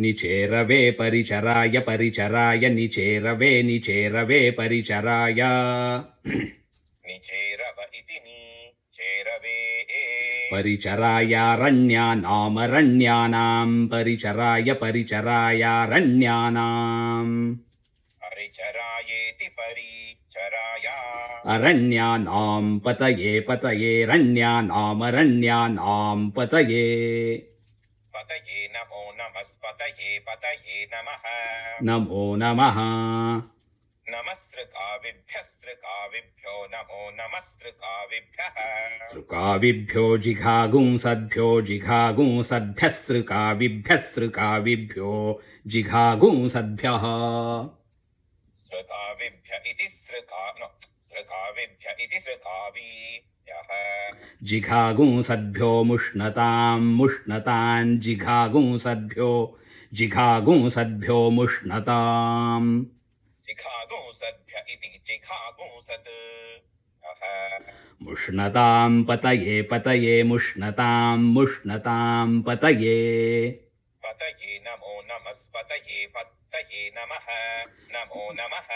निचेरवे परिचराय परिचराय निचेरवे निचेरवे परिचराय निचेरव इति नीचेरवे परिचरायारण्यानामरण्यानां परिचराय परिचरायारण्यानाम् परिचरायेति परिचराया अरण्यानां पतये पतयेरण्यानामरण्यानां पतये पतये नमो नमस्पतये पतये नमः नमो नमः नमस्सृकाविभ्यो नमो नमस्सृकाविभ्यः सृकाविभ्यो जिघागुंसद्भ्यो जिघागुंसद्भ्यः सृकाविभ्यः जिघागुंसद्भ्यः सृकाविभ्य इति सृकाविभ्य इति सृकावीभ्यः जिघागुंसद्भ्यो मुष्णतां मुष्णतां जिघागुंसद्भ्यो मुष्णताम् जिघागुंसद्भ्य इति जिघागुंसद् मुष्णतां पतये पतये मुष्णतां पतये पतये नमो नमस्पतये पतये नमः नमो नमः